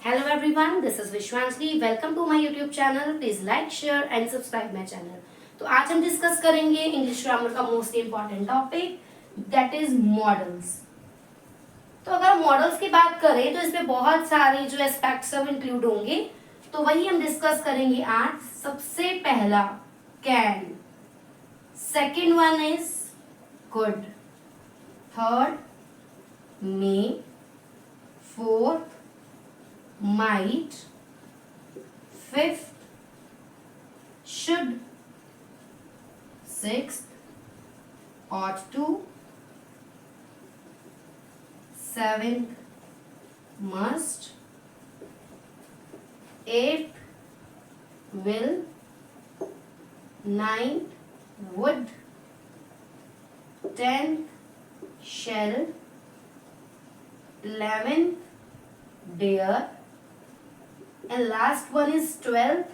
Hello everyone, this is Vishwanjali. Welcome to my YouTube channel. Please like share and subscribe my channel. तो आज हम discuss करेंगे English grammar का most important topic that is modals. तो अगर models की बात करें तो इसमें बहुत सारी जो एस्पेक्ट्स सब इंक्लूड होंगे, तो वही हम डिस्कस करेंगे आज. सबसे पहला can, second one is good, third may, fourth might, fifth should, sixth ought to, seventh must, eighth will, ninth would, 10th shall, 11th dare, and last one is 12th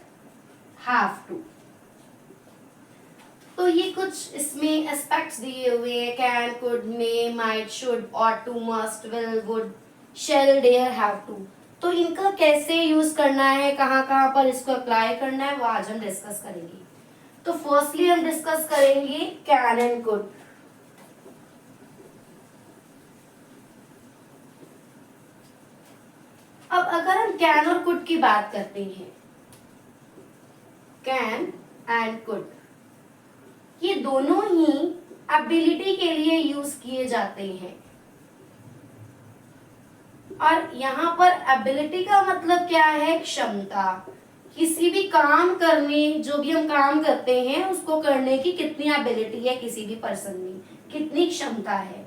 have to. तो ये कुछ इसमें aspects दिए हुए हैं. Can, could, may, might, should, ought to, must, will, would, shall, dare, have to. तो इनका कैसे यूज करना है, कहाँ कहाँ पर इसको अप्लाई करना है, वो आज हम डिस्कस करेंगे. तो फर्स्टली हम डिस्कस करेंगे कैन एंड कुड. अब अगर हम कैन और कुड की बात करते हैं, कैन एंड कुड, ये दोनों ही एबिलिटी के लिए यूज किए जाते हैं. और यहाँ पर एबिलिटी का मतलब क्या है? क्षमता. किसी भी काम करने, जो भी हम काम करते हैं उसको करने की कितनी एबिलिटी है किसी भी पर्सन में, कितनी क्षमता है.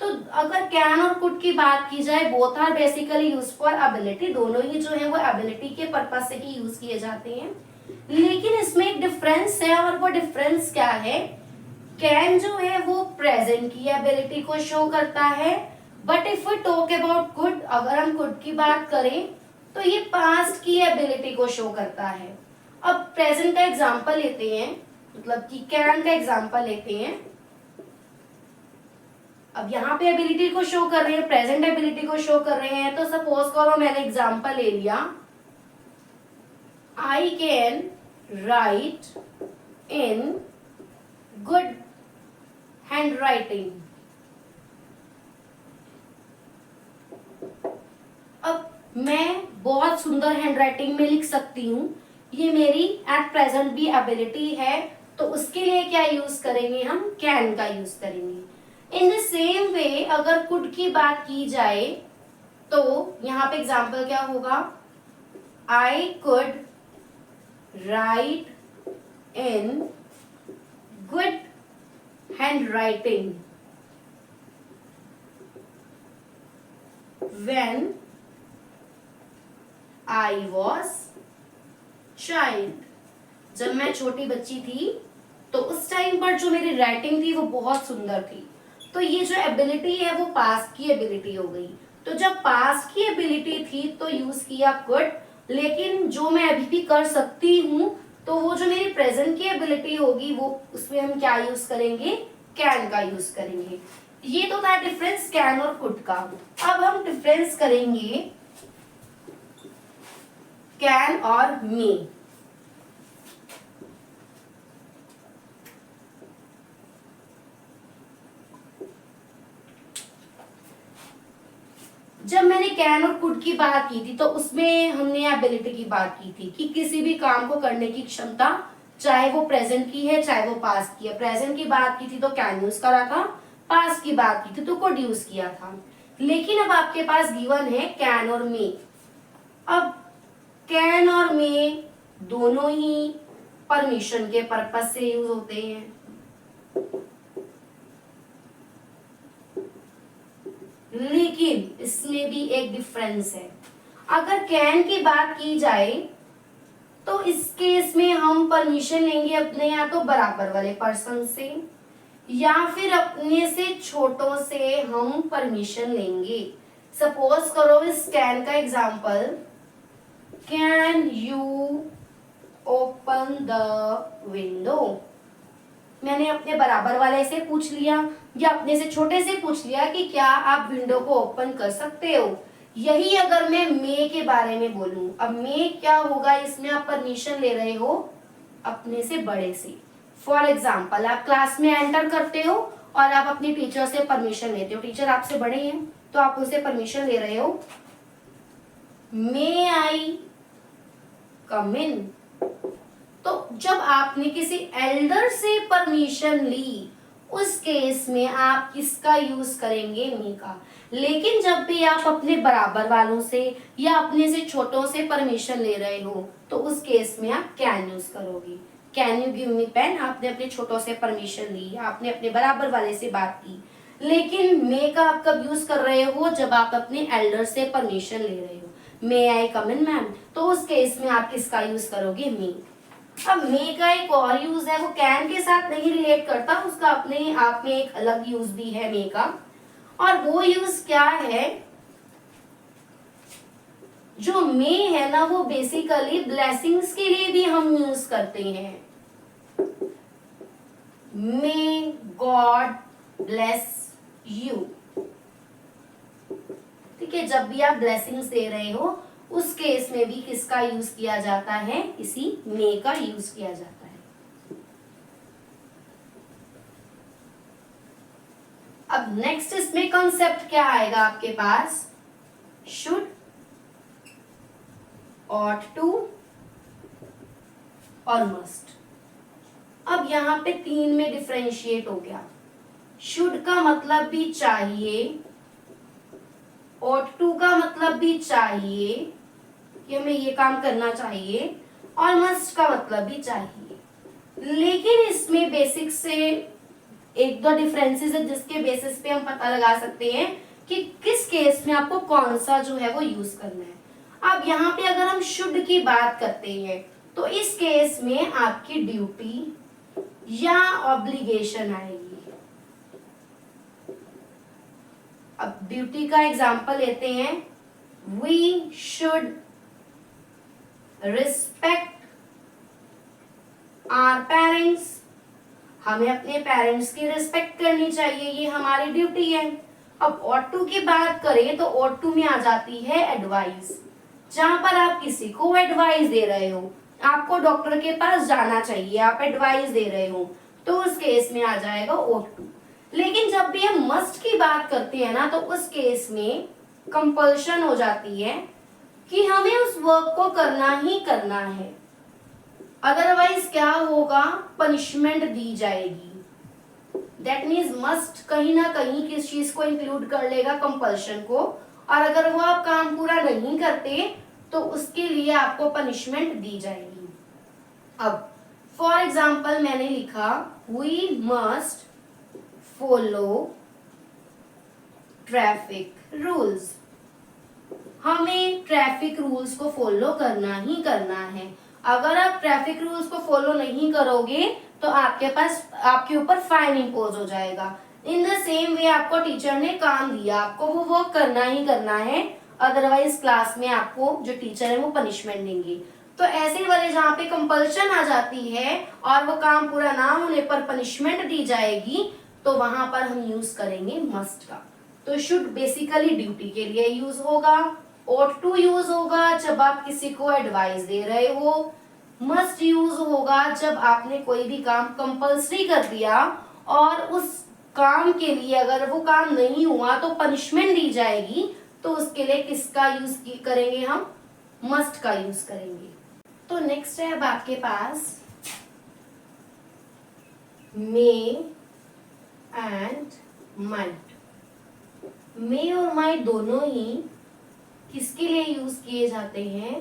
तो अगर कैन और कुड की बात की जाए, both are basically use for ability. दोनों ही जो है वो एबिलिटी के पर्पस से ही यूज किए जाते हैं. लेकिन इसमें एक डिफरेंस है, और वो डिफरेंस क्या है? कैन जो है वो प्रेजेंट की एबिलिटी को शो करता है, but if we talk about could, अगर हम कुड की बात करें तो ये पास्ट की एबिलिटी को शो करता है. अब प्रेजेंट का एग्जांपल लेते हैं, मतलब कि कैन का एग्जांपल लेते हैं. अब यहाँ पे एबिलिटी को शो कर रहे हैं, प्रेजेंट एबिलिटी को शो कर रहे हैं. तो सपोज करो मैंने एग्जांपल ले लिया, I can write in good hand writing. अब मैं बहुत सुंदर हैंड राइटिंग में लिख सकती हूँ, ये मेरी एट प्रेजेंट भी एबिलिटी है. तो उसके लिए क्या यूज करेंगे? हम कैन का यूज करेंगे. इन द सेम वे अगर कुड की बात की जाए तो यहाँ पे एग्जाम्पल क्या होगा? I could write in good hand writing when I was child. जब मैं छोटी बच्ची थी तो उस टाइम पर जो मेरी राइटिंग थी वो बहुत सुंदर थी. तो ये जो एबिलिटी है वो पास्ट की एबिलिटी हो गई. तो जब पास्ट की एबिलिटी थी तो यूज किया कुड, लेकिन जो मैं अभी भी कर सकती हूँ तो वो जो मेरी प्रेजेंट की एबिलिटी होगी वो उसमें हम क्या यूज करेंगे? कैन का यूज करेंगे. ये तो था डिफरेंस कैन और कुड का. अब हम डिफरेंस करेंगे कैन और मे. जब मैंने कैन और कुड की बात की थी तो उसमें हमने एबिलिटी की बात की थी कि किसी भी काम को करने की क्षमता, चाहे वो प्रेजेंट की है चाहे वो पास्ट की है. प्रेजेंट की बात की थी तो कैन यूज करा था, पास्ट की बात की थी तो कुड यूज किया था. लेकिन अब आपके पास गिवन है कैन और मे. अब कैन और मे दोनों ही परमिशन के पर्पस से यूज होते हैं. लेकिन इसमें भी एक डिफरेंस है. अगर कैन की बात की जाए तो इस केस में हम परमिशन लेंगे अपने या तो बराबर वाले पर्सन से या फिर अपने से छोटों से हम परमिशन लेंगे. सपोज करो इस कैन का example, can you open the window. मैंने अपने बराबर वाले से पूछ लिया या अपने से छोटे से पूछ लिया कि क्या आप विंडो को ओपन कर सकते हो. यही अगर मैं मे के बारे में बोलूं, अब मे क्या होगा, इसमें आप परमिशन ले रहे हो अपने से बड़े से। फॉर एग्जाम्पल आप क्लास में एंटर करते हो और आप अपनी टीचर से परमिशन लेते हो, टीचर आपसे बड़े हैं तो आप उनसे परमिशन ले रहे हो, मे आई कम इन। तो जब आपने किसी एल्डर से परमिशन ली उस केस में आप किसका यूज करेंगे, मे का। लेकिन जब भी आप अपने बराबर वालों से या अपने से छोटों से परमिशन ले रहे हो तो उस केस में आप कैन यूज करोगे। Can you give me pen, आपने अपने छोटों से परमिशन ली, आपने अपने बराबर वाले से बात की। लेकिन मे का आप कब यूज कर रहे हो, जब आप अपने एल्डर से परमिशन ले रहे हो, मे आई कम इन मैम, तो उस केस में आप किसका यूज करोगे, मे। अब मे का एक और यूज है, वो कैन के साथ नहीं रिलेट करता, उसका अपने आप में एक अलग यूज भी है मे का। और वो यूज क्या है, जो मे है ना वो बेसिकली ब्लेसिंग्स के लिए भी हम यूज करते हैं। मे गॉड ब्लेस यू, ठीक है, जब भी आप ब्लेसिंग्स दे रहे हो उस केस में भी किसका यूज किया जाता है, इसी मे का यूज किया जाता है। अब नेक्स्ट इसमें कॉन्सेप्ट क्या आएगा आपके पास, शुड, ऑट टू और मस्ट। अब यहाँ पे 3 में डिफरेंशिएट हो गया। शुड का मतलब भी चाहिए, ऑट टू का मतलब भी चाहिए कि हमें ये काम करना चाहिए, और मस्ट का मतलब भी चाहिए। लेकिन इसमें बेसिक से एक दो डिफरेंसेस है जिसके बेसिस पे हम पता लगा सकते हैं कि किस केस में आपको कौन सा जो है वो यूज करना है। अब यहाँ पे अगर हम शुड की बात करते हैं तो इस केस में आपकी ड्यूटी या ऑब्लिगेशन आएगी। अब ड्यूटी का एग्जांपल लेते हैं, we should respect our parents, हमें अपने पेरेंट्स की रिस्पेक्ट करनी चाहिए, ये हमारी ड्यूटी है। अब ऑट टू की बात करें तो ऑट टू में आ जाती है एडवाइस, जहां पर आप किसी को एडवाइस दे रहे हो, आपको डॉक्टर के पास जाना चाहिए, आप एडवाइस दे रहे हो, तो उस केस में आ जाएगा ऑट टू। लेकिन जब भी हम मस्ट की बात करते हैं ना तो उस केस में कंपल्शन हो जाती है कि हमें उस वर्क को करना ही करना है, अदरवाइज क्या होगा, पनिशमेंट दी जाएगी। दैट मीन्स मस्ट कहीं ना कहीं किस चीज को इंक्लूड कर लेगा, कंपल्शन को, और अगर वो आप काम पूरा नहीं करते तो उसके लिए आपको पनिशमेंट दी जाएगी। अब फॉर एग्जाम्पल मैंने लिखा, we must follow traffic rules, हमें ट्रैफिक रूल्स को फॉलो करना ही करना है। अगर आप ट्रैफिक रूल्स को फॉलो नहीं करोगे तो आपके पास, आपके ऊपर फाइन इंपोज हो जाएगा। इन द सेम वे आपको टीचर ने काम दिया, आपको वो वर्क करना ही करना है, अदरवाइज क्लास में आपको जो टीचर है वो पनिशमेंट देंगे। तो ऐसे वाले जहाँ पे कंपल्शन आ जाती है और वो काम पूरा ना होने पर पनिशमेंट दी जाएगी, तो वहां पर हम यूज करेंगे मस्ट का। तो शुड बेसिकली ड्यूटी के लिए यूज होगा, ought to यूज होगा जब आप किसी को एडवाइस दे रहे हो, मस्ट यूज होगा जब आपने कोई भी काम कंपल्सरी कर दिया और उस काम के लिए अगर वो काम नहीं हुआ तो पनिशमेंट दी जाएगी, तो उसके लिए किसका यूज करेंगे हम, मस्ट का यूज करेंगे। तो नेक्स्ट है अब आपके पास मे एंड माइट। मे और माइट दोनों ही किसके लिए यूज किए जाते हैं,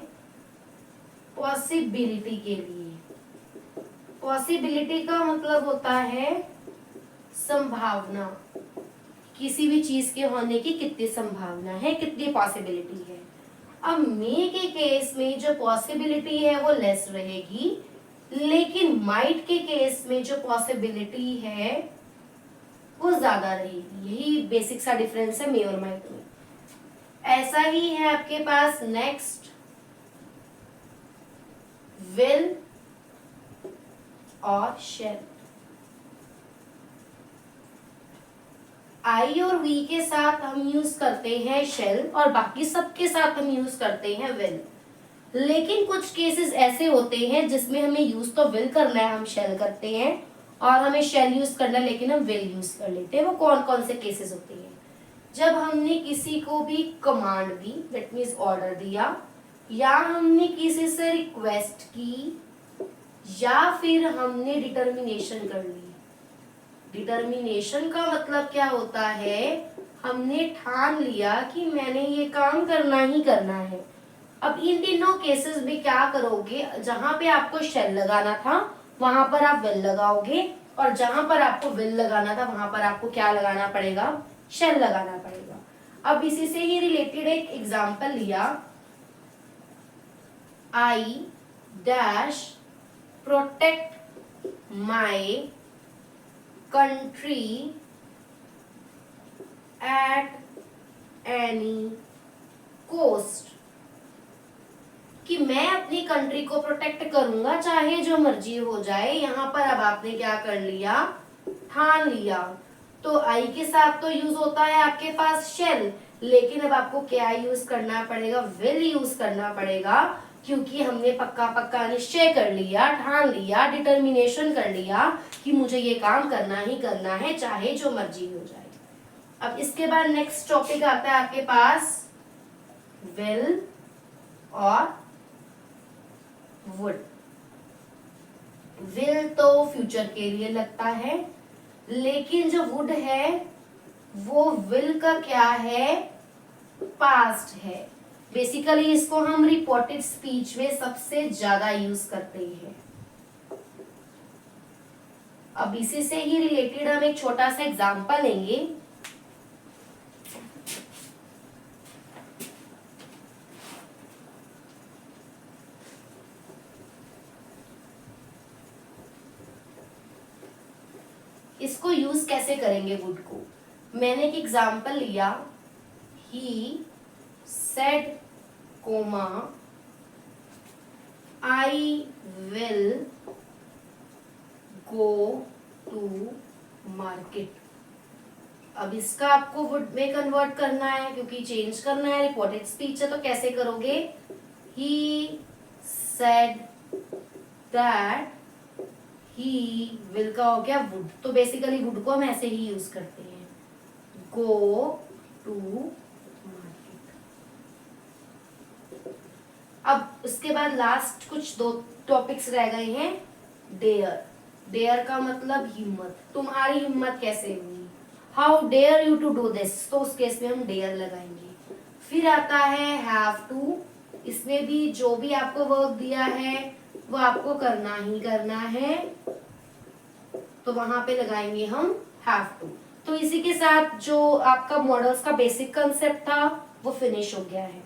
पॉसिबिलिटी के लिए। पॉसिबिलिटी का मतलब होता है संभावना, किसी भी चीज के होने की कितनी संभावना है, कितनी पॉसिबिलिटी है। अब मे के केस में जो पॉसिबिलिटी है वो लेस रहेगी, लेकिन माइट के केस में जो पॉसिबिलिटी है वो ज्यादा रहेगी। यही बेसिक सा डिफरेंस है मे और माइट में। ऐसा ही है आपके पास नेक्स्ट, विल और शैल। आई और वी के साथ हम यूज करते हैं शेल और बाकी सबके साथ हम यूज करते हैं विल। लेकिन कुछ केसेस ऐसे होते हैं जिसमें हमें यूज तो विल करना है, हम शेल करते हैं, और हमें शेल यूज करना है लेकिन हम विल यूज कर लेते हैं। वो कौन कौन से केसेस होते हैं? जब हमने किसी को भी command the, that means order दिया, या हमने किसी से रिक्वेस्ट की, या फिर हमने डिटर्मिनेशन कर ली। डिटर्मिनेशन का मतलब क्या होता है? हमने ठान लिया कि मैंने ये काम करना ही करना है। अब इन तीनों केसेस में क्या करोगे? जहां पे आपको शेल लगाना था वहां पर आप विल लगाओगे, और जहां पर आपको विल लगाना था वहां पर आपको क्या लगाना पड़ेगा? शेल लगाना पड़ेगा। अब इसी से ही रिलेटेड एक एग्जांपल लिया, I dash protect my country at any cost, कि मैं अपनी कंट्री को प्रोटेक्ट करूंगा चाहे जो मर्जी हो जाए। यहाँ पर अब आपने क्या कर लिया? ठान लिया। तो आई के साथ तो यूज होता है आपके पास शेल, लेकिन अब आपको क्या यूज करना पड़ेगा? विल यूज करना पड़ेगा, क्योंकि हमने पक्का पक्का निश्चय कर लिया, ठान लिया, डिटर्मिनेशन कर लिया कि मुझे ये काम करना ही करना है चाहे जो मर्जी हो जाए। अब इसके बाद नेक्स्ट टॉपिक आता है आपके पास विल और वुड। विल तो फ्यूचर के लिए लगता है, लेकिन जो वुड है वो विल का क्या है? पास्ट है। बेसिकली इसको हम रिपोर्टेड स्पीच में सबसे ज्यादा यूज करते हैं। अब इसी से ही रिलेटेड हम एक छोटा सा एग्जांपल लेंगे। इसको यूज कैसे करेंगे वुड को? मैंने एक एग्जांपल लिया, he said comma I will go to market. अब इसका आपको वुड में कन्वर्ट करना है क्योंकि चेंज करना है, रिपोर्टेड स्पीच है, तो कैसे करोगे? He said that he will का हो गया वुड, तो बेसिकली वुड को हम ऐसे ही यूज करते हैं, गो टू मार्केट। अब उसके बाद लास्ट कुछ दो टॉपिक्स रह गए हैं। डेयर। डेयर का मतलब हिम्मत, तुम्हारी हिम्मत कैसे हुई? How dare you to do this, तो उस केस में हम डेयर लगाएंगे। फिर आता है हैव टू, इसमें भी जो भी आपको वर्क दिया है वो आपको करना ही करना है, तो वहां पे लगाएंगे हम हैव टू। तो इसी के साथ जो आपका मॉडल्स का बेसिक कंसेप्ट था वो फिनिश हो गया है।